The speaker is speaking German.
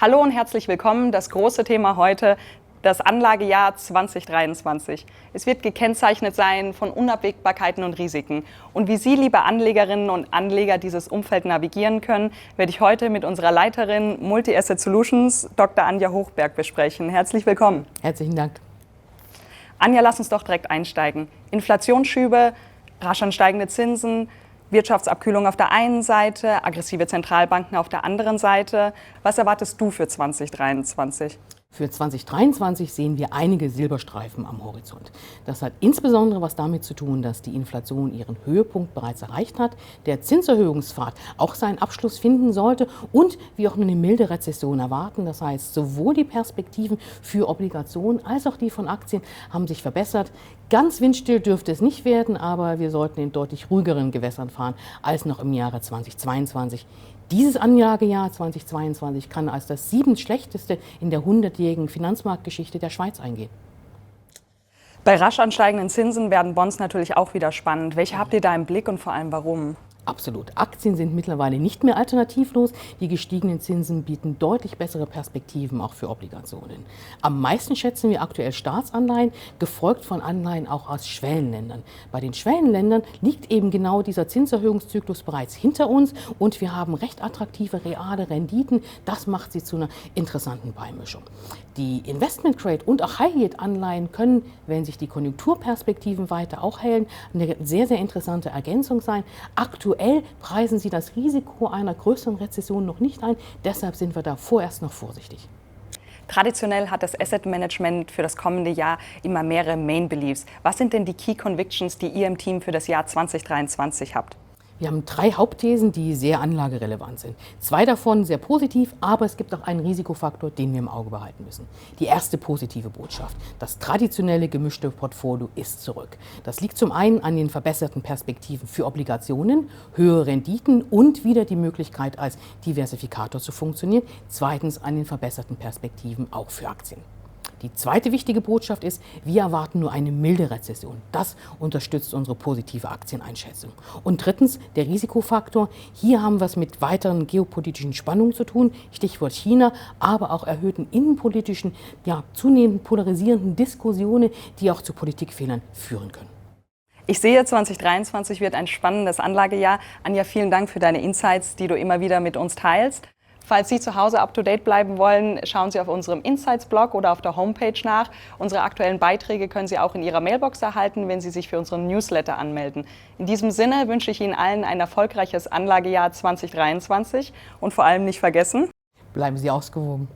Hallo und herzlich willkommen. Das große Thema heute, das Anlagejahr 2023. Es wird gekennzeichnet sein von Unabwägbarkeiten und Risiken. Und wie Sie, liebe Anlegerinnen und Anleger, dieses Umfeld navigieren können, werde ich heute mit unserer Leiterin Multi-Asset Solutions, Dr. Anja Hochberg, besprechen. Herzlich willkommen. Herzlichen Dank. Anja, lass uns doch direkt einsteigen. Inflationsschübe, rasch ansteigende Zinsen, Wirtschaftsabkühlung auf der einen Seite, aggressive Zentralbanken auf der anderen Seite. Was erwartest du für 2023? Für 2023 sehen wir einige Silberstreifen am Horizont. Das hat insbesondere was damit zu tun, dass die Inflation ihren Höhepunkt bereits erreicht hat, der Zinserhöhungspfad auch seinen Abschluss finden sollte und wir auch nur eine milde Rezession erwarten. Das heißt, sowohl die Perspektiven für Obligationen als auch die von Aktien haben sich verbessert. Ganz windstill dürfte es nicht werden, aber wir sollten in deutlich ruhigeren Gewässern fahren als noch im Jahre 2022. Dieses Anlagejahr 2022 kann als das 7. schlechteste in der 100-jährigen Finanzmarktgeschichte der Schweiz eingehen. Bei rasch ansteigenden Zinsen werden Bonds natürlich auch wieder spannend. Welche habt ihr da im Blick und vor allem warum? Absolut. Aktien sind mittlerweile nicht mehr alternativlos. Die gestiegenen Zinsen bieten deutlich bessere Perspektiven auch für Obligationen. Am meisten schätzen wir aktuell Staatsanleihen, gefolgt von Anleihen auch aus Schwellenländern. Bei den Schwellenländern liegt eben genau dieser Zinserhöhungszyklus bereits hinter uns und wir haben recht attraktive reale Renditen. Das macht sie zu einer interessanten Beimischung. Die Investment-Grade und auch High-Yield-Anleihen können, wenn sich die Konjunkturperspektiven weiter auch hellen, eine sehr, sehr interessante Ergänzung sein. Aktuell preisen sie das Risiko einer größeren Rezession noch nicht ein, deshalb sind wir da vorerst noch vorsichtig. Traditionell hat das Asset Management für das kommende Jahr immer mehrere Main Beliefs. Was sind denn die Key Convictions, die ihr im Team für das Jahr 2023 habt? Wir haben 3 Hauptthesen, die sehr anlagerelevant sind. 2 davon sehr positiv, aber es gibt auch einen Risikofaktor, den wir im Auge behalten müssen. Die erste positive Botschaft: Das traditionelle gemischte Portfolio ist zurück. Das liegt zum einen an den verbesserten Perspektiven für Obligationen, höhere Renditen und wieder die Möglichkeit, als Diversifikator zu funktionieren. Zweitens an den verbesserten Perspektiven auch für Aktien. Die zweite wichtige Botschaft ist, wir erwarten nur eine milde Rezession. Das unterstützt unsere positive Aktieneinschätzung. Und drittens, der Risikofaktor. Hier haben wir es mit weiteren geopolitischen Spannungen zu tun, Stichwort China, aber auch erhöhten innenpolitischen, zunehmend polarisierenden Diskussionen, die auch zu Politikfehlern führen können. Ich sehe, 2023 wird ein spannendes Anlagejahr. Anja, vielen Dank für deine Insights, die du immer wieder mit uns teilst. Falls Sie zu Hause up-to-date bleiben wollen, schauen Sie auf unserem Insights-Blog oder auf der Homepage nach. Unsere aktuellen Beiträge können Sie auch in Ihrer Mailbox erhalten, wenn Sie sich für unseren Newsletter anmelden. In diesem Sinne wünsche ich Ihnen allen ein erfolgreiches Anlagejahr 2023 und vor allem nicht vergessen: Bleiben Sie ausgewogen.